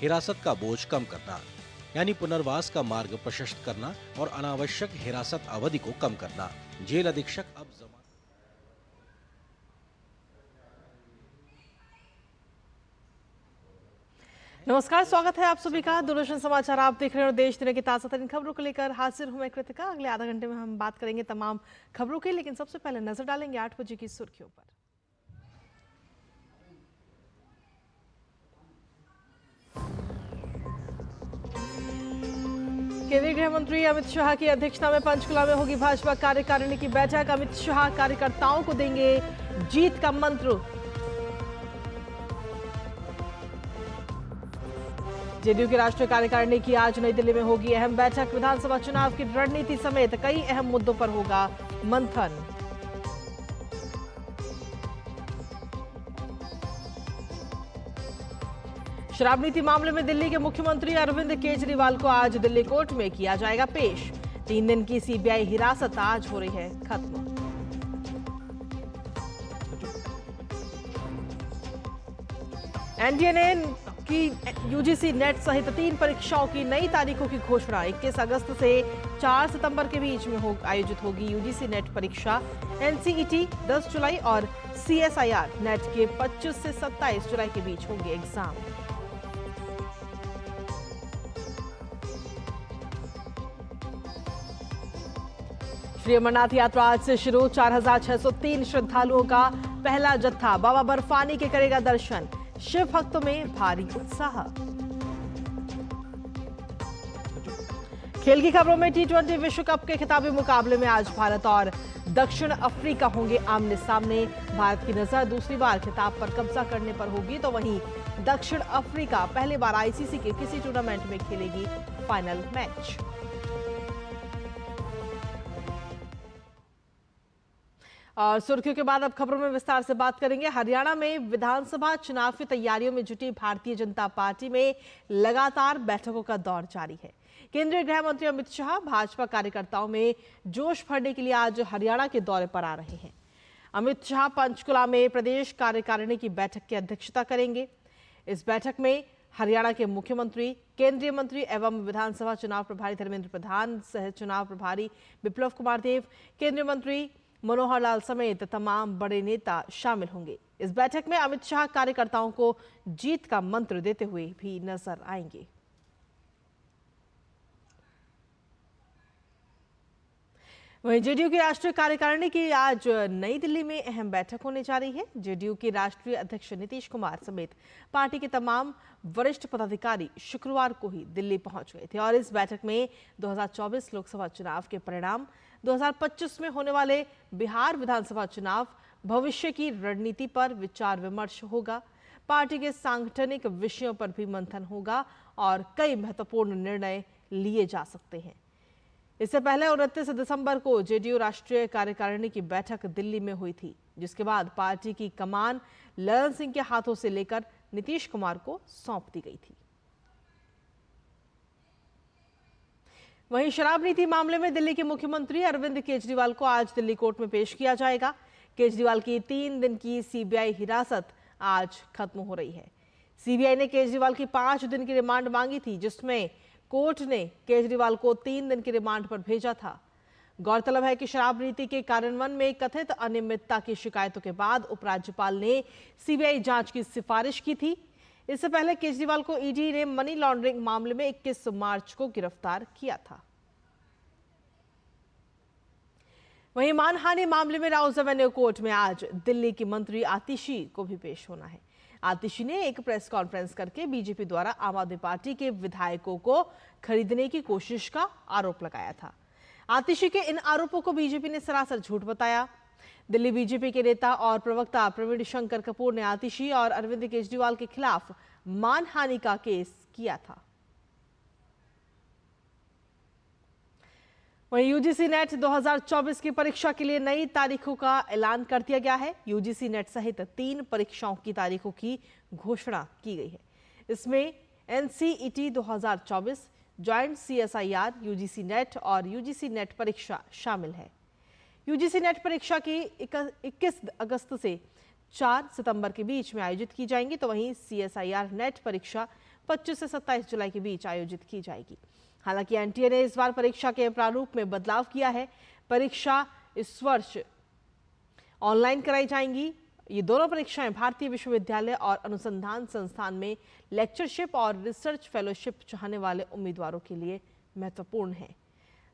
हिरासत का बोझ कम करना, यानी पुनर्वास का मार्ग प्रशस्त करना और अनावश्यक हिरासत अवधि को कम करना। जेल अधीक्षक अब नमस्कार, स्वागत है आप सभी का। दूरदर्शन समाचार आप देख रहे हैं और देश दुनिया की ताजा तरीन खबरों को लेकर हाजिर हूं मैं कृतिका। अगले आधा घंटे में हम बात करेंगे तमाम खबरों की, लेकिन सबसे पहले नजर डालेंगे 8 बजे की सुर्खियों पर। केंद्रीय गृह मंत्री अमित शाह की अध्यक्षता में पंचकुला में होगी भाजपा कार्यकारिणी की बैठक। अमित शाह कार्यकर्ताओं को देंगे जीत का मंत्र। जेडीयू की राष्ट्रीय कार्यकारिणी की आज नई दिल्ली में होगी अहम बैठक। विधानसभा चुनाव की रणनीति समेत कई अहम मुद्दों पर होगा मंथन। शराब नीति मामले में दिल्ली के मुख्यमंत्री अरविंद केजरीवाल को आज दिल्ली कोर्ट में किया जाएगा पेश। 3 दिन की सीबीआई हिरासत आज हो रही है खत्म। एनडीए ने की यूजीसी नेट सहित 3 परीक्षाओं की नई तारीखों की घोषणा। 21 अगस्त से 4 सितंबर के बीच में आयोजित होगी यूजीसी नेट परीक्षा। एनसीईटी 10 जुलाई और सीएसआईआर नेट के 25 से 27 जुलाई के बीच होंगे एग्जाम। श्री अमरनाथ यात्रा आज से शुरू। 4603 श्रद्धालुओं का पहला जत्था बाबा बर्फानी के करेगा दर्शन। शिव भक्तों में भारी उत्साह। खेल की खबरों में टी20 विश्व कप के खिताबी मुकाबले में आज भारत और दक्षिण अफ्रीका होंगे आमने सामने। भारत की नजर दूसरी बार खिताब पर कब्जा करने पर होगी, तो वहीं दक्षिण अफ्रीका पहली बार आईसीसी के किसी टूर्नामेंट में खेलेगी फाइनल मैच। और सुर्खियों के बाद अब खबरों में विस्तार से बात करेंगे। हरियाणा में विधानसभा चुनाव की तैयारियों में जुटी भारतीय जनता पार्टी में लगातार बैठकों का दौर जारी है। केंद्रीय गृह मंत्री अमित शाह भाजपा कार्यकर्ताओं में जोश भरने के लिए आज हरियाणा के दौरे पर आ रहे हैं। अमित शाह पंचकुला में प्रदेश कार्यकारिणी की बैठक की अध्यक्षता करेंगे। इस बैठक में हरियाणा के मुख्यमंत्री, केंद्रीय मंत्री एवं विधानसभा चुनाव प्रभारी धर्मेंद्र प्रधान, सह चुनाव प्रभारी विप्लव कुमार देव, केंद्रीय मंत्री मनोहर लाल समेत तमाम बड़े नेता शामिल होंगे। इस बैठक में अमित शाह कार्यकर्ताओं को जीत का मंत्र देते हुए भी नजर आएंगे। वहीं जेडीयू की राष्ट्रीय कार्यकारिणी की आज नई दिल्ली में अहम बैठक होने जा रही है। जेडीयू के राष्ट्रीय अध्यक्ष नीतीश कुमार समेत पार्टी के तमाम वरिष्ठ पदाधिकारी शुक्रवार को ही दिल्ली पहुंच गए थे और इस बैठक में 2024 लोकसभा चुनाव के परिणाम, 2025 में होने वाले बिहार विधानसभा चुनाव, भविष्य की रणनीति पर विचार विमर्श होगा। पार्टी के सांगठनिक विषयों पर भी मंथन होगा और कई महत्वपूर्ण निर्णय लिए जा सकते हैं। इससे पहले 29 दिसंबर को जेडीयू राष्ट्रीय कार्यकारिणी की बैठक दिल्ली में हुई थी, जिसके बाद पार्टी की कमान ललन सिंह के हाथों से लेकर नीतीश कुमार को सौंप दी गई थी। वहीं शराब नीति मामले में दिल्ली के मुख्यमंत्री अरविंद केजरीवाल को आज दिल्ली कोर्ट में पेश किया जाएगा। केजरीवाल की 3 दिन की सीबीआई हिरासत आज खत्म हो रही है। सीबीआई ने केजरीवाल की 5 दिन की रिमांड मांगी थी, जिसमें कोर्ट ने केजरीवाल को 3 दिन की रिमांड पर भेजा था। गौरतलब है कि शराब नीति के कार्यान्वयन में कथित अनियमितता की शिकायतों के बाद उपराज्यपाल ने सीबीआई जांच की सिफारिश की थी। इससे पहले केजरीवाल को ईडी ने मनी लॉन्ड्रिंग मामले में 21 मार्च को गिरफ्तार किया था। वहीं मानहानि मामले में राउज एवेन्यू कोर्ट में आज दिल्ली की मंत्री आतिशी को भी पेश होना है। आतिशी ने एक प्रेस कॉन्फ्रेंस करके बीजेपी द्वारा आम आदमी पार्टी के विधायकों को खरीदने की कोशिश का आरोप लगाया था। आतिशी के इन आरोपों को बीजेपी ने सरासर झूठ बताया। दिल्ली बीजेपी के नेता और प्रवक्ता प्रवीण शंकर कपूर ने आतिशी और अरविंद केजरीवाल के खिलाफ मानहानि का केस किया था। वहीं यूजीसी नेट 2024 की परीक्षा के लिए नई तारीखों का ऐलान कर दिया गया है। यूजीसी नेट सहित 3 परीक्षाओं की तारीखों की घोषणा की गई है। इसमें NCET 2024, joint CSIR, UGC net और यूजीसी नेट परीक्षा शामिल है। यूजीसी नेट परीक्षा की 21 अगस्त से 4 सितंबर के बीच में आयोजित की जाएंगी, तो वहीं सीएसआईआर नेट परीक्षा 25 से 27 जुलाई के बीच आयोजित की जाएगी। हालांकि एनटीए ने इस बार परीक्षा के प्रारूप में बदलाव किया है। परीक्षा इस वर्ष ऑनलाइन कराई जाएंगी। ये दोनों परीक्षाएं भारतीय विश्वविद्यालय और अनुसंधान संस्थान में लेक्चरशिप और रिसर्च फेलोशिप चाहने वाले उम्मीदवारों के लिए महत्वपूर्ण है।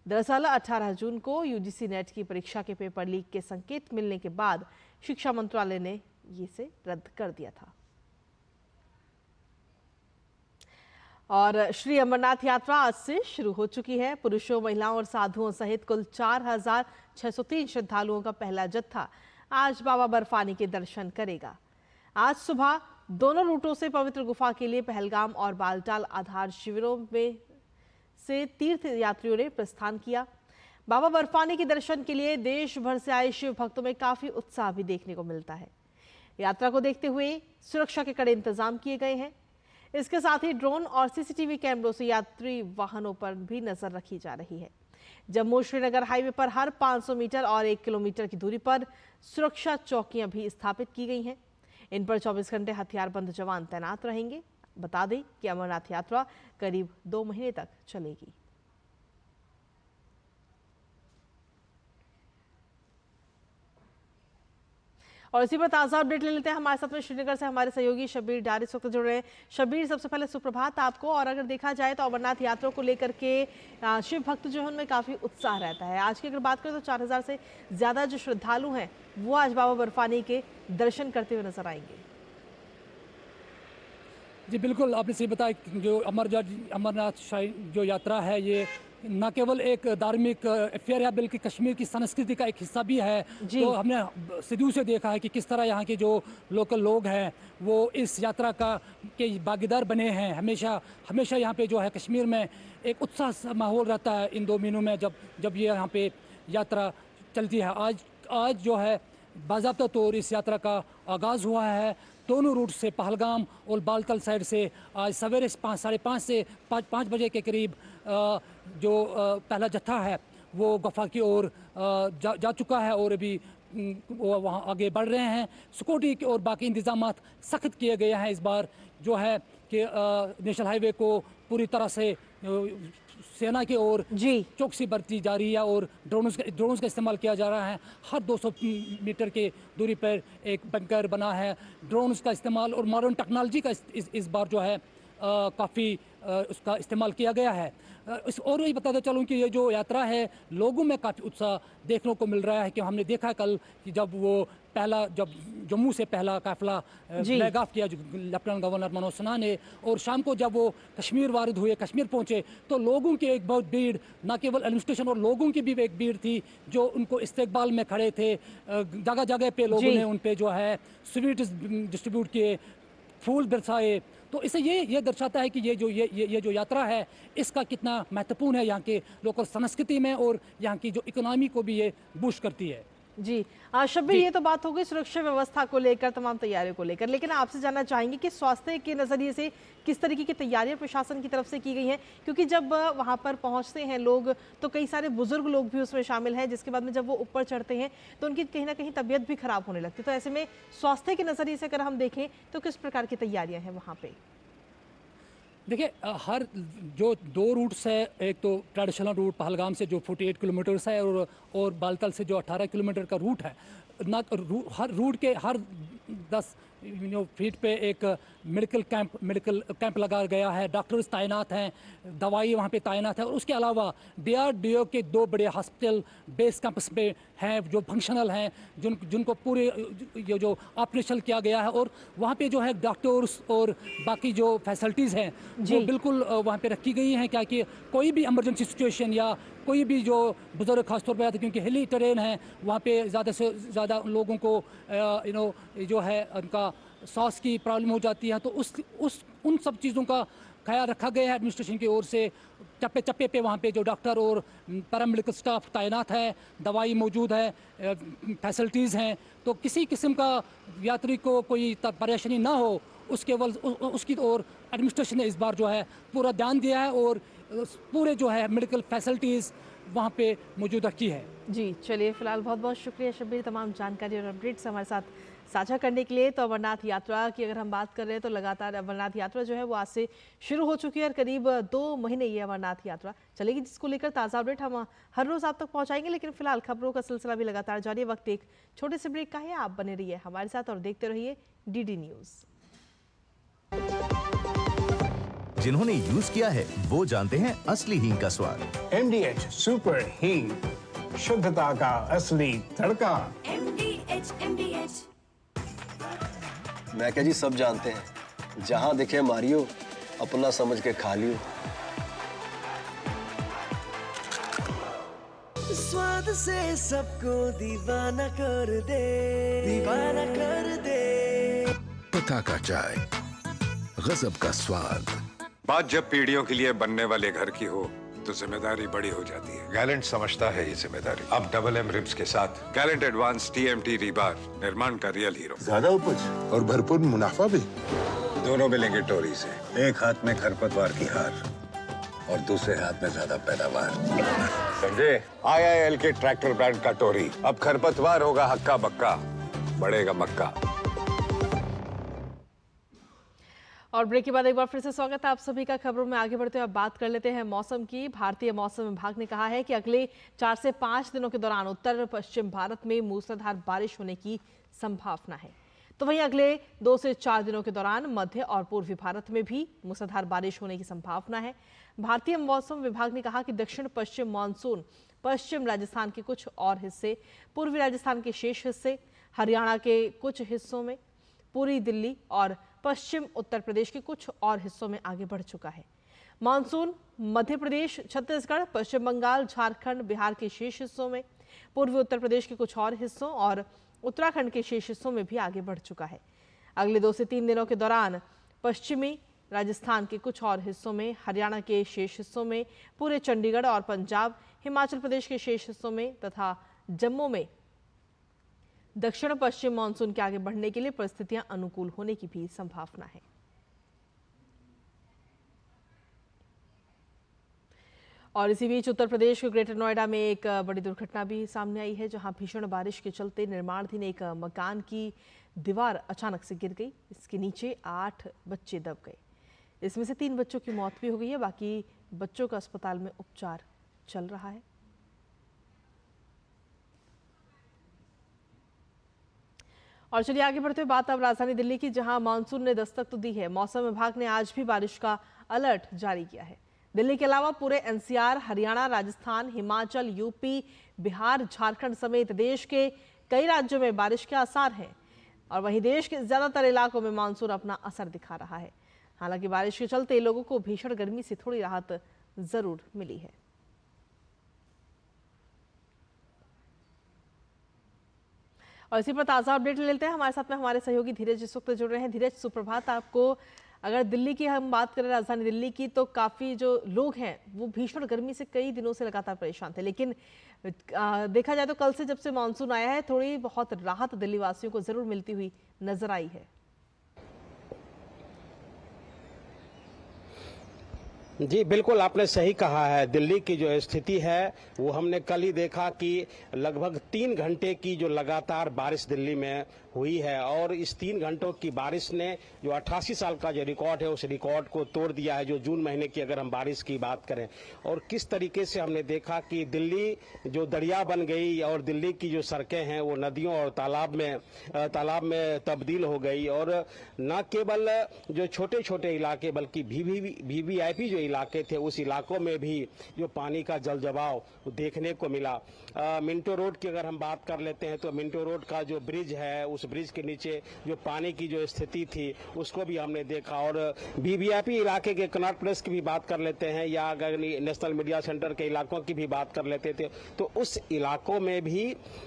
दरअसल 18 जून को यूजीसी नेट की परीक्षा के पेपर लीक के संकेत मिलने के बाद शिक्षा मंत्रालय ने इसे रद्द कर दिया था। और श्री अमरनाथ यात्रा आज से शुरू हो चुकी है। पुरुषों, महिलाओं और साधुओं सहित कुल 4,603 श्रद्धालुओं का पहला जत्था आज बाबा बर्फानी के दर्शन करेगा। आज सुबह दोनों रूटों से पवित्र गुफा के लिए पहलगाम और बालटाल आधार शिविरों में से तीर्थ यात्रियों ने प्रस्थान किया। बाबा बर्फानी के दर्शन के लिए देश भर से आए शिव भक्तों में काफी उत्साह भी देखने को मिलता है। यात्रा को देखते हुए सुरक्षा के कड़े इंतजाम किए गए हैं। इसके साथ ही ड्रोन और सीसीटीवी कैमरों से यात्री वाहनों पर भी नजर रखी जा रही है। जम्मू श्रीनगर हाईवे पर हर 500 मीटर और 1 किलोमीटर की दूरी पर सुरक्षा चौकियां भी स्थापित की गई हैं। इन पर 24 घंटे हथियारबंद जवान तैनात रहेंगे। बता दें कि अमरनाथ यात्रा करीब 2 महीने तक चलेगी। और इसी पर ताजा अपडेट ले लेते हैं। हमारे साथ में श्रीनगर से हमारे सहयोगी शब्बीर डार इस वक्त जुड़ रहे हैं। शब्बीर, सबसे पहले सुप्रभात आपको। और अगर देखा जाए तो अमरनाथ यात्रा को लेकर के शिव भक्त जो है उनमें काफी उत्साह रहता है। आज की अगर बात करें तो 4000 से ज्यादा जो श्रद्धालु हैं वो आज बाबा बर्फानी के दर्शन करते हुए नजर आएंगे। जी बिल्कुल, आपने सही बताया। जो अमरनाथ जो यात्रा है ये न केवल एक धार्मिक अफेयर है बल्कि कश्मीर की संस्कृति का एक हिस्सा भी है। तो हमने सदियों से देखा है कि किस तरह यहाँ के जो लोकल लोग हैं वो इस यात्रा के भागीदार बने हैं। हमेशा यहाँ पे जो है कश्मीर में एक उत्साह सा माहौल रहता है इन 2 महीनों में जब ये यहाँ पे यात्रा चलती है। आज जो है बाज़ाब्ता तौर इस यात्रा का आगाज़ हुआ है। दोनों रूट से पहलगाम और बालतल साइड से आज सवेरे 5:30 से 5 बजे के करीब जो पहला जत्था है वो गुफा की ओर जा चुका है और अभी वो वहाँ आगे बढ़ रहे हैं। सिक्योरिटी और बाकी इंतजाम सख्त किए गए हैं। इस बार जो है कि नेशनल हाईवे को पूरी तरह से सेना की ओर चौकसी बरती जा रही है और ड्रोन्स का इस्तेमाल किया जा रहा है। हर 200 मीटर के दूरी पर एक बंकर बना है। ड्रोन्स का इस्तेमाल और मॉडर्न टेक्नोलॉजी का इस बार जो है काफ़ी उसका इस्तेमाल किया गया है। और ये बताते चलूँ कि ये जो यात्रा है लोगों में काफ़ी उत्साह देखने को मिल रहा है कि हमने देखा कल कि जब जम्मू से पहला काफिला फ्लैग ऑफ किया लेफ्टिनेंट गवर्नर मनोज सिन्हा ने, और शाम को जब वो कश्मीर वारिद हुए, कश्मीर पहुंचे, तो लोगों की एक बहुत भीड़, न केवल एडमिनिस्ट्रेशन और लोगों की भी एक भीड़ थी जो उनको इस्तकबाल में खड़े थे। जगह जगह पे लोगों ने उन पे जो है स्वीट डिस्ट्रीब्यूट किए, फूल बरसाए। तो इससे ये दर्शाता है कि ये जो यात्रा है इसका कितना महत्वपूर्ण है यहाँ के लोकल संस्कृति में और यहाँ की जो इकोनॉमी को भी ये बूस्ट करती है। जी शब्बीर, ये तो बात हो गई सुरक्षा व्यवस्था को लेकर, तमाम तैयारियों को लेकर, लेकिन आपसे जानना चाहेंगे कि स्वास्थ्य के नज़रिए से किस तरीके की तैयारियां प्रशासन की तरफ से की गई हैं, क्योंकि जब वहां पर पहुंचते हैं लोग तो कई सारे बुजुर्ग लोग भी उसमें शामिल हैं, जिसके बाद में जब वो ऊपर चढ़ते हैं तो उनकी कहीं ना कहीं तबीयत भी खराब होने लगती है। तो ऐसे में स्वास्थ्य के नज़रिए से अगर हम देखें तो किस प्रकार की तैयारियां हैं वहाँ पे? देखिए, हर जो 2 रूट्स है, एक तो ट्रेडिशनल रूट पहलगाम से जो 48 किलोमीटर्स है और बालतल से जो 18 किलोमीटर का रूट है, हर रूट के हर 10 फीट पे एक मेडिकल कैंप लगाया गया है। डॉक्टर्स तैनात हैं, दवाई वहाँ पे तैनात है, और उसके अलावा DRDO के 2 बड़े हॉस्पिटल बेस कैंपस में हैं जो फंक्शनल हैं, जिनको पूरे ये जो ऑपरेशन किया गया है, और वहाँ पे जो है डॉक्टर्स और बाकी जो फैसिलिटीज़ हैं वो बिल्कुल वहाँ पे रखी गई हैं, क्या कि कोई भी इमरजेंसी सिचुएशन या कोई भी जो बुजुर्ग खासतौर पर आते हैं, क्योंकि हिली टेरेन है वहाँ पे ज़्यादा से ज़्यादा लोगों को जो है उनका सांस की प्रॉब्लम हो जाती है, तो उन सब चीज़ों का ख्याल रखा गया है एडमिनिस्ट्रेशन की ओर से। चप्पे चप्पे पे वहाँ पे जो डॉक्टर और पैरामेडिकल स्टाफ तैनात है, दवाई मौजूद है, फैसिलिटीज़ हैं, तो किसी किस्म का यात्री को कोई परेशानी ना हो उसकी ओर एडमिनिस्ट्रेशन ने इस बार जो है पूरा ध्यान दिया है और पूरे जो है मेडिकल फैसिलिटीज़ वहाँ पे मौजूद रखी है। जी चलिए, फिलहाल बहुत बहुत शुक्रिया शब्बीर, तमाम जानकारी और अपडेट्स हमारे साथ साझा करने के लिए। तो अमरनाथ यात्रा की अगर हम बात कर रहे हैं तो लगातार अमरनाथ यात्रा जो है वो आज से शुरू हो चुकी है और करीब 2 महीने ये अमरनाथ यात्रा चलेगी, जिसको लेकर ताज़ा अपडेट हम हर रोज आप तक पहुंचाएंगे। लेकिन फिलहाल खबरों का सिलसिला भी लगातार जारी है। वक्त एक छोटे से ब्रेक का है, आप बने रहिए हमारे साथ और देखते रहिए DD न्यूज। जिन्होंने यूज किया है वो जानते हैं असली हींग का स्वाद। MDH सुपर हींग, शुद्धता का असली तड़का। MDH मैं क्या जी, सब जानते हैं, जहां दिखे मारियो, अपना समझ के खा लियो। स्वाद से सबको दीवाना कर दे, दीवाना कर दे। पता का चाय, गजब का स्वाद। बात जब पीढ़ियों के लिए बनने वाले घर की हो तो जिम्मेदारी बड़ी हो जाती है। गैलेंट समझता है ये जिम्मेदारी। अब डबल M रिब्स के साथ गैलेंट एडवांस TMT रीबार, निर्माण का रियल हीरो। ज्यादा उपज और भरपूर मुनाफा भी। दोनों मिलेंगे टोरी से, एक हाथ में खरपतवार की हार और दूसरे हाथ में ज्यादा पैदावार। समझे? IIL के ट्रैक्टर ब्रांड का टोरी, अब खरपतवार होगा हक्का बक्का, बढ़ेगा मक्का। और ब्रेक के बाद एक बार फिर से स्वागत है आप सभी का। खबरों में आगे बढ़ते हुए अब बात कर लेते हैं मौसम की। भारतीय मौसम विभाग ने कहा है कि अगले 4 से 5 दिनों के दौरान उत्तर पश्चिम भारत में मूसलाधार बारिश होने की संभावना है। तो वहीं अगले 2 से 4 दिनों के दौरान मध्य और पूर्वी भारत में भी मूसलाधार बारिश होने की संभावना है। भारतीय मौसम विभाग ने कहा कि दक्षिण पश्चिम मानसून पश्चिम राजस्थान के कुछ और हिस्से, पूर्वी राजस्थान के शेष हिस्से, हरियाणा के कुछ हिस्सों में, पूरी दिल्ली और पश्चिम उत्तर प्रदेश के कुछ और हिस्सों में आगे बढ़ चुका है। मानसून मध्य प्रदेश, छत्तीसगढ़, पश्चिम बंगाल, झारखंड, बिहार के शेष हिस्सों में, पूर्वी उत्तर प्रदेश के कुछ और हिस्सों और उत्तराखंड के शेष हिस्सों में भी आगे बढ़ चुका है। अगले 2 से 3 दिनों के दौरान पश्चिमी राजस्थान के कुछ और हिस्सों में, हरियाणा के शेष हिस्सों में, पूरे चंडीगढ़ और पंजाब, हिमाचल प्रदेश के शेष हिस्सों में तथा जम्मू में दक्षिण पश्चिम मानसून के आगे बढ़ने के लिए परिस्थितियां अनुकूल होने की भी संभावना है। और इसी बीच उत्तर प्रदेश के ग्रेटर नोएडा में एक बड़ी दुर्घटना भी सामने आई है, जहां भीषण बारिश के चलते निर्माणाधीन एक मकान की दीवार अचानक से गिर गई। इसके नीचे 8 बच्चे दब गए। इसमें से 3 बच्चों की मौत भी हो गई है, बाकी बच्चों का अस्पताल में उपचार चल रहा है। और चलिए आगे बढ़ते हुए बात अब राजधानी दिल्ली की, जहां मानसून ने दस्तक तो दी है। मौसम विभाग ने आज भी बारिश का अलर्ट जारी किया है। दिल्ली के अलावा पूरे NCR, हरियाणा, राजस्थान, हिमाचल, यूपी, बिहार, झारखंड समेत देश के कई राज्यों में बारिश के आसार हैं। और वहीं देश के ज्यादातर इलाकों में मानसून अपना असर दिखा रहा है। हालांकि बारिश के चलते लोगों को भीषण गर्मी से थोड़ी राहत जरूर मिली है। और इसी पर ताज़ा अपडेट ले लेते हैं। हमारे साथ में हमारे सहयोगी धीरज इस वक्त जुड़ रहे हैं। धीरज, सुप्रभात आपको। अगर दिल्ली की हम बात करें, राजधानी दिल्ली की, तो काफ़ी जो लोग हैं वो भीषण गर्मी से कई दिनों से लगातार परेशान थे। लेकिन देखा जाए तो कल से जब से मानसून आया है, थोड़ी बहुत राहत दिल्ली वासियों को ज़रूर मिलती हुई नजर आई है। जी बिल्कुल, आपने सही कहा है। दिल्ली की जो स्थिति है वो हमने कल ही देखा कि लगभग 3 घंटे की जो लगातार बारिश दिल्ली में हुई है और इस 3 घंटों की बारिश ने जो 88 साल का जो रिकॉर्ड है उस रिकॉर्ड को तोड़ दिया है, जो जून महीने की अगर हम बारिश की बात करें। और किस तरीके से हमने देखा कि दिल्ली जो दरिया बन गई और दिल्ली की जो सड़कें हैं वो नदियों और तालाब में तब्दील हो गई। और न केवल जो छोटे छोटे इलाके बल्कि VVIP जो इलाके थे उस इलाकों में भी जो पानी का जल जमाव देखने को मिला। मिंटो रोड की अगर हम बात कर लेते हैं तो मिंटो रोड का जो ब्रिज है उस ब्रिज के नीचे जो पानी की जो स्थिति थी उसको भी हमने देखा। और VVIP इलाके के कनॉट प्लेस की भी बात कर लेते हैं या अगर नेशनल मीडिया सेंटर के इलाकों की भी बात कर लेते थे तो उस इलाकों में भी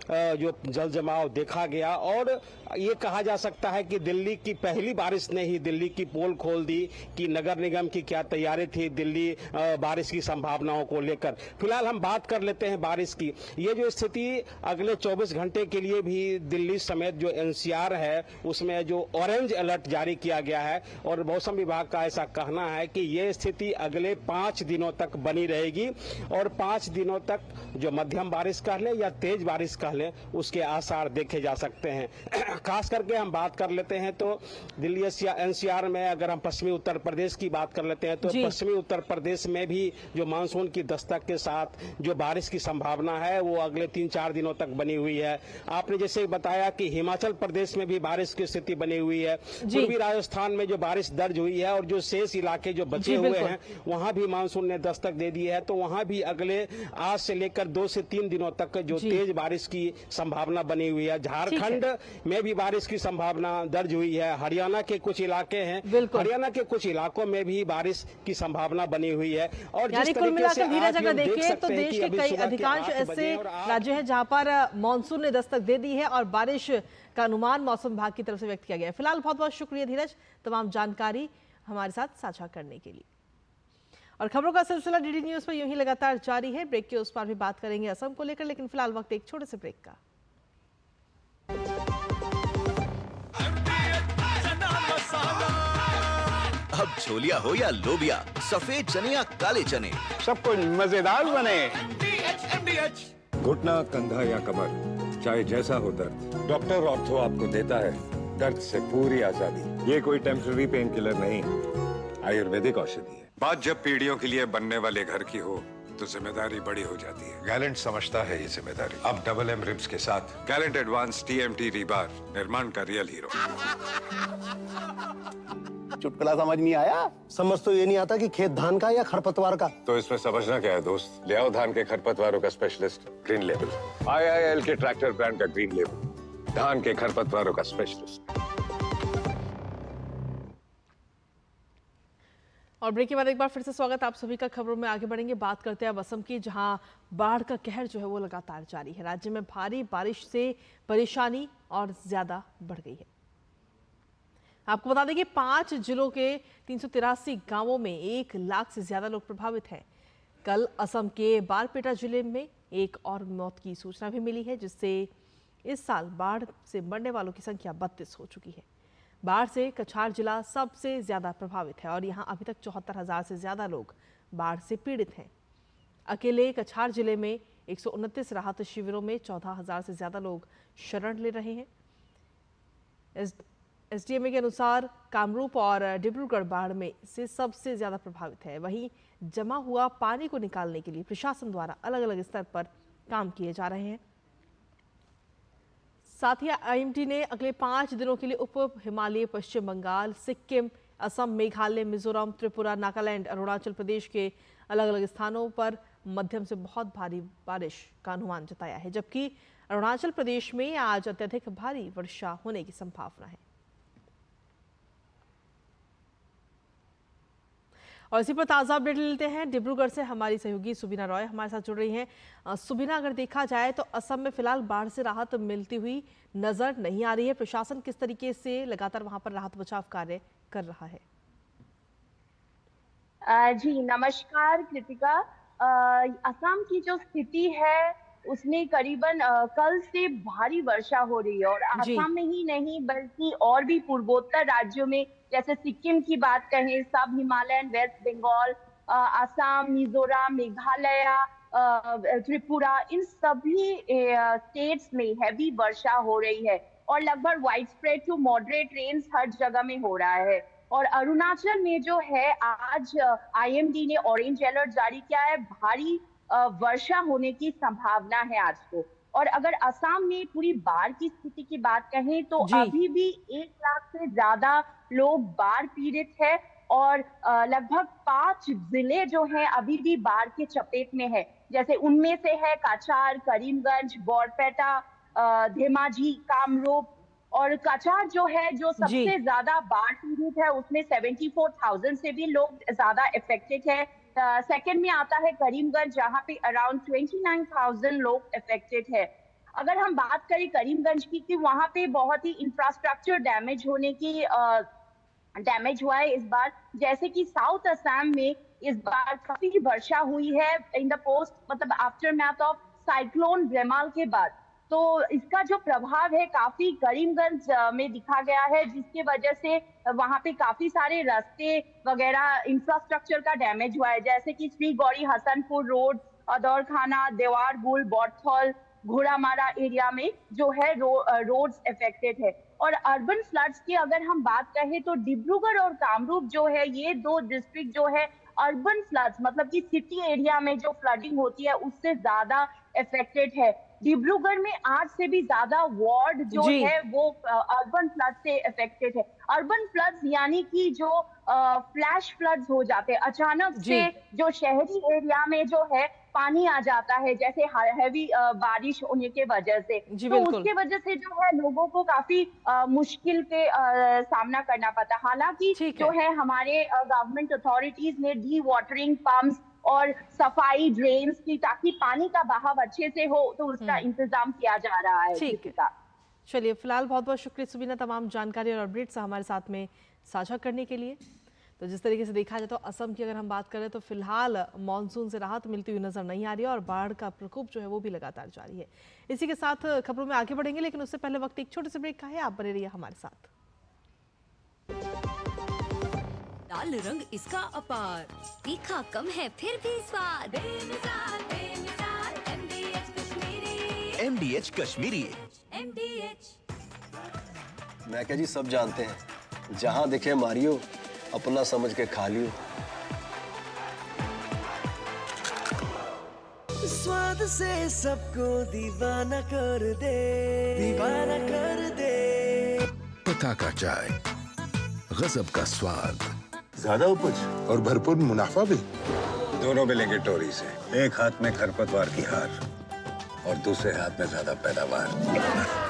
जो जल जमाव देखा गया। और ये कहा जा सकता है कि दिल्ली की पहली बारिश ने ही दिल्ली की पोल खोल दी कि नगर निगम की क्या तैयारी थी दिल्ली बारिश की संभावनाओं को लेकर। फिलहाल हम बात कर लेते हैं बारिश की। ये जो स्थिति अगले 24 घंटे के लिए भी दिल्ली समेत जो एनसीआर है उसमें जो ऑरेंज अलर्ट जारी किया गया है और मौसम विभाग का ऐसा कहना है कि ये स्थिति अगले 5 दिनों तक बनी रहेगी और 5 दिनों तक जो मध्यम बारिश कह लें या तेज बारिश कह लें उसके आसार देखे जा सकते हैं। खास करके हम बात कर लेते हैं तो दिल्ली एनसीआर में अगर हम पश्चिमी उत्तर प्रदेश की बात कर लेते हैं तो पश्चिमी उत्तर प्रदेश में भी जो मानसून की दस्तक के साथ जो बारिश की संभावना है वो अगले 3-4 दिनों तक बनी हुई है। आपने जैसे बताया कि हिमाचल प्रदेश में भी बारिश की स्थिति बनी हुई है, पूर्वी राजस्थान में जो बारिश दर्ज हुई है और जो शेष इलाके जो बचे हुए हैं वहां भी मानसून ने दस्तक दे दी है। तो वहां भी अगले आज से लेकर 2 से 3 दिनों तक जो तेज बारिश की संभावना बनी हुई है। झारखंड में भी बारिश की संभावना दर्ज हुई है। हरियाणा के कुछ इलाके हैं, हरियाणा के कुछ इलाकों में भी बारिश की संभावना बनी हुई है। और जिस तरीके से धीरज अगर देखें तो देश के कई अधिकांश ऐसे राज्य हैं जहां पर मानसून ने दस्तक दे दी है और बारिश का अनुमान मौसम विभाग की तरफ से व्यक्त किया गया है। फिलहाल बहुत बहुत शुक्रिया धीरज तमाम जानकारी हमारे साथ साझा करने के लिए। और खबरों का सिलसिला डीडी न्यूज पर यूं ही लगातार जारी है। ब्रेक के उस पार भी बात करेंगे असम को लेकर, लेकिन फिलहाल वक्त एक छोटे से ब्रेक का। अब छोलिया हो या लोबिया, सफेद चने या काले चने, सब कुछ मजेदार बने। घुटना, कंधा या कमर, चाहे जैसा हो दर्द, डॉक्टर ऑर्थो आपको देता है दर्द से पूरी आजादी। ये कोई टेम्पररी पेन किलर नहीं, आयुर्वेदिक औषधि है। बात जब पीढ़ियों के लिए बनने वाले घर की हो तो जिम्मेदारी बड़ी हो जाती है। गैलेंट समझता है ये जिम्मेदारी। अब डबल एम रिब्स के साथ गैलेंट एडवांस TMT रीबार, निर्माण का रियल हीरो। चुटकुला समझ नहीं आया? समझ तो ये नहीं आता कि खेत धान का या खरपतवार का। तो इसमें समझना क्या है दोस्त? ले आओ धान के खरपतवारों का स्पेशलिस्ट ग्रीन लेबल। IIL के ट्रैक्टर ब्रांड का ग्रीन लेबल, धान के खरपतवारों का स्पेशलिस्ट। और ब्रेक के बाद एक बार फिर से स्वागत आप सभी का। खबरों में आगे बढ़ेंगे, बात करते हैं अब असम की, जहां बाढ़ का कहर जो है वो लगातार जारी है। राज्य में भारी बारिश से परेशानी और ज्यादा बढ़ गई है। आपको बता दें कि 5 जिलों के 383 गांवों में 1 लाख से ज्यादा लोग प्रभावित हैं। कल असम के बारपेटा जिले में एक और मौत की सूचना भी मिली है, जिससे इस साल बाढ़ से मरने वालों की संख्या 32 हो चुकी है। बाढ़ से कछार जिला सबसे ज्यादा प्रभावित है और यहां अभी तक 74,000 से ज्यादा लोग बाढ़ से पीड़ित हैं। अकेले कछार जिले में 129 राहत शिविरों में 14,000 से ज्यादा लोग शरण ले रहे हैं। SDMA के अनुसार कामरूप और डिब्रूगढ़ बाढ़ में से सबसे ज्यादा प्रभावित है। वहीं जमा हुआ पानी को निकालने के लिए प्रशासन द्वारा अलग अलग स्तर पर काम किए जा रहे हैं। साथ ही IMD ने अगले 5 दिनों के लिए उप हिमालय, पश्चिम बंगाल, सिक्किम, असम, मेघालय, मिजोरम, त्रिपुरा, नागालैंड, अरुणाचल प्रदेश के अलग अलग स्थानों पर मध्यम से बहुत भारी बारिश का अनुमान जताया है, जबकि अरुणाचल प्रदेश में आज अत्यधिक भारी वर्षा होने की संभावना है। और इसी पर ताज़ा अपडेट लेते हैं। डिब्रूगढ़ से हमारी सहयोगी सुबिना रॉय हमारे साथ जुड़ रही हैं। सुबिना, अगर देखा जाए तो असम में फिलहाल बाढ़ से राहत मिलती हुई नजर नहीं आ रही है। प्रशासन किस तरीके से लगातार वहां पर राहत बचाव कार्य कर रहा है? जी नमस्कार कृतिका। असम की जो स्थिति है उसमें करीबन कल से भारी वर्षा हो रही है और असम में ही नहीं बल्कि और भी पूर्वोत्तर राज्यों में, जैसे सिक्किम की बात करें, सब हिमालयन, वेस्ट बंगाल, असम, मिजोरम, मेघालय, त्रिपुरा, इन सभी स्टेट्स में हैवी वर्षा हो रही है और लगभग widespread to moderate rains हर जगह में हो रहा है। और अरुणाचल में जो है आज IMD ने ऑरेंज अलर्ट जारी किया है, भारी वर्षा होने की संभावना है आज को। और अगर असम में पूरी बाढ़ की स्थिति की बात कहें तो अभी भी 1 लाख से ज्यादा लोग बाढ़ पीड़ित है और लगभग 5 जिले जो हैं अभी भी बाढ़ के चपेट में है। जैसे उनमें से है काचार, करीमगंज, बोरपेटा, धेमाजी, कामरूप। और काचार जो है जो सबसे ज्यादा बाढ़ पीड़ित है उसमें 74,000 से भी लोग ज्यादा इफेक्टेड है। सेकंड में आता है करीमगंज, जहां पे अराउंड 29,000 लोग इफेक्टेड है। अगर हम बात करें करीमगंज की कि वहां पे बहुत ही इंफ्रास्ट्रक्चर डैमेज होने की डैमेज हुआ है इस बार। जैसे कि साउथ असम में इस बार काफी वर्षा हुई है इन द पोस्ट, मतलब after math of cyclone Remal के बाद। तो इसका जो प्रभाव है काफी करीमगंज में दिखा गया है, जिसके वजह से वहां पे काफी सारे रास्ते वगैरह इंफ्रास्ट्रक्चर का डैमेज हुआ है, जैसे कि श्री गौरी हसनपुर रोड, दौड़खाना, देवार गुल, बॉर्थल, घोड़ामारा एरिया में जो है रोड्स अफेक्टेड है। और अर्बन फ्लड्स की अगर हम बात कहें तो डिब्रूगढ़ और कामरूप जो है, ये दो डिस्ट्रिक्ट जो है अर्बन फ्लड्स मतलब कि सिटी एरिया में जो फ्लडिंग होती है उससे ज्यादा अफेक्टेड है। डिब्रूगढ़ में 8 से भी ज्यादा वार्ड जो है वो अर्बन फ्लड से अफेक्टेड है। अर्बन फ्लड्स यानी कि जो फ्लैश फ्लड्स हो जाते हैं, अचानक से जो शहरी एरिया में जो है पानी आ जाता है, जैसे हैवी बारिश होने के वजह से, तो उसके वजह से जो है लोगों को काफी मुश्किल के सामना करना पड़ता। हालांकि जो है हमारे गवर्नमेंट अथॉरिटीज ने डी वाटरिंग पंप्स और सफाई ड्रेन्स की, ताकि पानी का बहाव अच्छे से हो, तो उसका इंतजाम किया जा रहा है। ठीक है, चलिए फिलहाल बहुत बहुत शुक्रिया सुबीना, तमाम जानकारी और अपडेट्स हमारे साथ में साझा करने के लिए। तो जिस तरीके से देखा जाए तो असम की अगर हम बात करें तो फिलहाल मानसून से राहत मिलती हुई नजर नहीं आ रही है और बाढ़ का प्रकोप जो है वो भी लगातार जारी है। इसी के साथ खबरों में आगे बढ़ेंगे, लेकिन उससे पहले वक्त एक छोटे से ब्रेक का है। आप बने रहिए हमारे साथ। लाल रंग इसका अपार, तीखा कम है फिर भी स्वाद। MDH कश्मीरी। मैं क्या जी, सब जानते हैं, जहाँ दिखे मारियो, अपना समझ के खा लियो। स्वाद से सबको दीवाना कर दे, दीवाना कर दे। पता का चाय, गजब का स्वाद, ज्यादा उपज और भरपूर मुनाफा भी। दोनों मिलेंगे टोरी से, एक हाथ में खरपतवार की हार और दूसरे हाथ में ज्यादा पैदावार।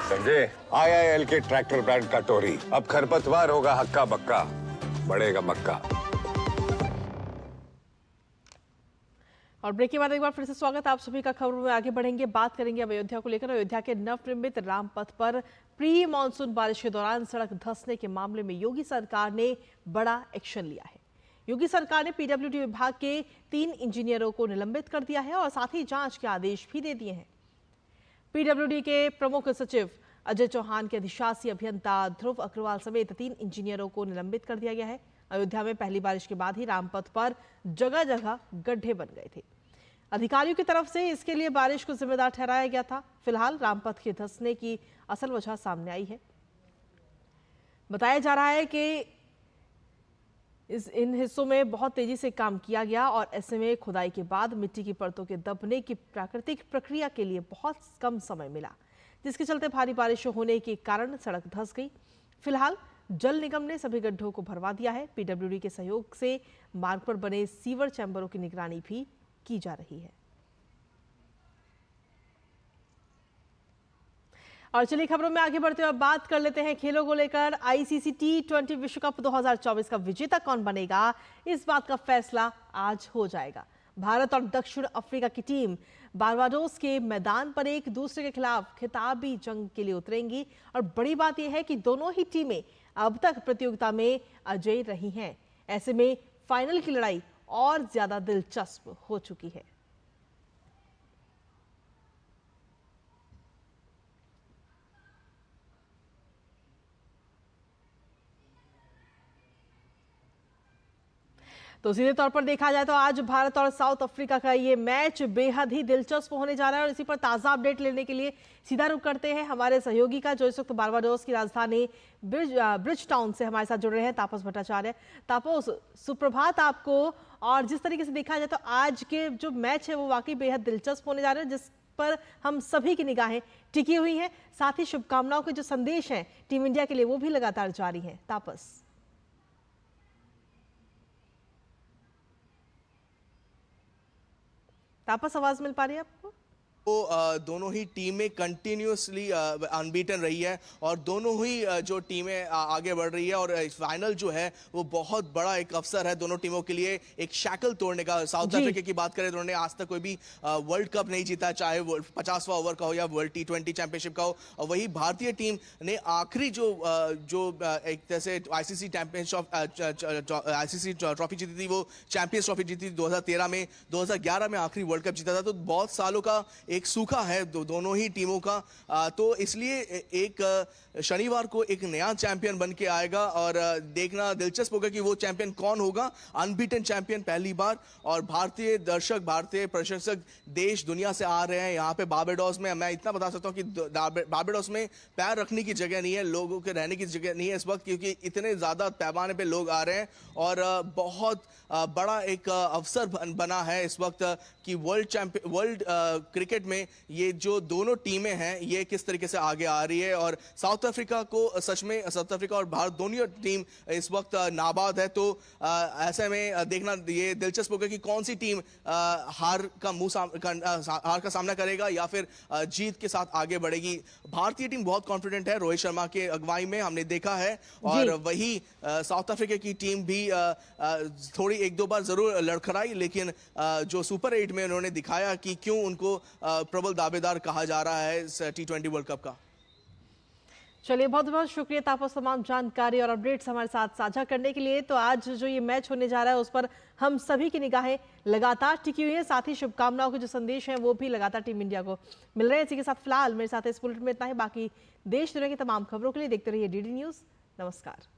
समझे? IIL के ट्रैक्टर ब्रांड का टोरी, अब खरपतवार होगा हक्का बक्का, बढ़ेगा मक्का। और ब्रेक के बाद एक बार फिर से स्वागत आप सभी का। खबरों में आगे बढ़ेंगे, बात करेंगे अब अयोध्या को लेकर। अयोध्या के नवनिर्मित राम पथ पर प्री मानसून बारिश के दौरान सड़क धंसने के मामले में योगी सरकार ने बड़ा एक्शन लिया है। योगी सरकार ने PWD विभाग के 3 इंजीनियरों को निलंबित कर दिया है और साथ ही जांच के आदेश भी दे दिए हैं। PWD के प्रमुख सचिव अजय चौहान के अधिशासी अभियंता ध्रुव अग्रवाल समेत 3 इंजीनियरों को निलंबित कर दिया गया है। अयोध्या में पहली बारिश के बाद ही रामपथ पर जगह जगह गड्ढे बन गए थे। अधिकारियों की तरफ से इसके लिए बारिश को जिम्मेदार ठहराया गया था। फिलहाल रामपथ के धंसने की असल वजह सामने आई है। बताया जा रहा है कि इन हिस्सों में बहुत तेजी से काम किया गया और ऐसे में खुदाई के बाद मिट्टी की परतों के दबने की प्राकृतिक प्रक्रिया के लिए बहुत कम समय मिला, जिसके चलते भारी बारिश होने के कारण सड़क धंस गई। फिलहाल जल निगम ने सभी गड्ढों को भरवा दिया है। PWD के सहयोग से मार्ग पर बने सीवर चैम्बरों की निगरानी भी की जा रही है। और चलिए खबरों में आगे बढ़ते हुए बात कर लेते हैं खेलों को लेकर। ICC T20 विश्व कप 2024 का विजेता कौन बनेगा, इस बात का फैसला आज हो जाएगा। भारत और दक्षिण अफ्रीका की टीम बारबाडोस के मैदान पर एक दूसरे के खिलाफ खिताबी जंग के लिए उतरेंगी और बड़ी बात यह है कि दोनों ही टीमें अब तक प्रतियोगिता में अजेय रही हैं। ऐसे में फाइनल की लड़ाई और ज्यादा दिलचस्प हो चुकी है। तो सीधे तौर पर देखा जाए तो आज भारत और साउथ अफ्रीका का ये मैच बेहद ही दिलचस्प होने जा रहा है और इसी पर ताज़ा अपडेट लेने के लिए सीधा रुख करते हैं हमारे सहयोगी का, जो इस वक्त बारबाडोस की राजधानी ब्रिज टाउन से हमारे साथ जुड़ रहे हैं, तापस भट्टाचार्य। तापस, सुप्रभात आपको। और जिस तरीके से देखा जाए तो आज के जो मैच है वो वाकई बेहद दिलचस्प होने जा रहे हैं, जिस पर हम सभी की निगाहें टिकी हुई हैं। साथ ही शुभकामनाओं के जो संदेश हैं टीम इंडिया के लिए वो भी लगातार जारी हैं। तापस आवाज मिल पा रही है आपको? तो दोनों ही टीमें कंटिन्यूसली अनबीटन रही है और दोनों ही जो टीमें आगे बढ़ रही है और फाइनल जो है वो बहुत बड़ा एक अवसर है दोनों टीमों के लिए, एक शैकल तोड़ने का। साउथ अफ्रीका की बात करें तो उन्होंने आज तक कोई भी वर्ल्ड कप नहीं जीता, चाहे 50वां ओवर का हो या वर्ल्ड T20 चैंपियनशिप का हो। और वही भारतीय टीम ने आखिरी जो एक तरह से ICC ट्रॉफी जीती थी, वो चैंपियंस ट्रॉफी जीती थी 2013 में, 2011 में आखिरी वर्ल्ड कप जीता था। तो बहुत सालों का एक सूखा है दोनों ही टीमों का। तो इसलिए एक शनिवार को एक नया चैंपियन बन के आएगा और देखना दिलचस्प होगा कि वो चैंपियन कौन होगा। अनबीटन चैंपियन पहली बार, और भारतीय दर्शक, भारतीय प्रशंसक देश दुनिया से आ रहे हैं यहाँ पे बारबाडोस में। मैं इतना बता सकता हूँ कि बारबाडोस में पैर रखने की जगह नहीं है, लोगों के रहने की जगह नहीं है इस वक्त, क्योंकि इतने ज्यादा पैमाने पे लोग आ रहे हैं। और बहुत बड़ा एक अवसर बना है इस वक्त कि वर्ल्ड क्रिकेट में ये जो दोनों टीमें हैं ये किस तरीके से आगे आ रही है। और साउथ अफ्रीका को सच में, साउथ अफ्रीका और भारत दोनों टीम इस वक्त नाबाद है। तो ऐसे में देखना ये दिलचस्प होगा कि कौन सी टीम हार का सामना करेगा या फिर जीत के साथ आगे बढ़ेगी। भारतीय टीम बहुत कॉन्फिडेंट है रोहित शर्मा के अगुवाई में, हमने देखा है। और वही साउथ अफ्रीका की टीम भी थोड़ी एक दो बार जरूर लड़खड़ाई, लेकिन जो सुपर 8 में उन्होंने दिखाया कि क्यों उनको प्रबल दावेदार कहा जा रहा है इस T20 वर्ल्ड कप का। चलिए, बहुत बहुत शुक्रिया तापस, तमाम जानकारी और अपडेट्स हमारे साथ साझा करने के लिए। तो आज जो ये मैच होने जा रहा है उस पर हम सभी की निगाहें लगातार टिकी हुई है, साथ ही शुभकामनाओं के जो संदेश हैं वो भी लगातार टीम इंडिया को मिल रहे हैं। इसी के साथ फिलहाल मेरे साथ इस बुलेटिन में इतना ही। बाकी देश दुनिया की तमाम खबरों के लिए देखते रहिए DD न्यूज़। नमस्कार।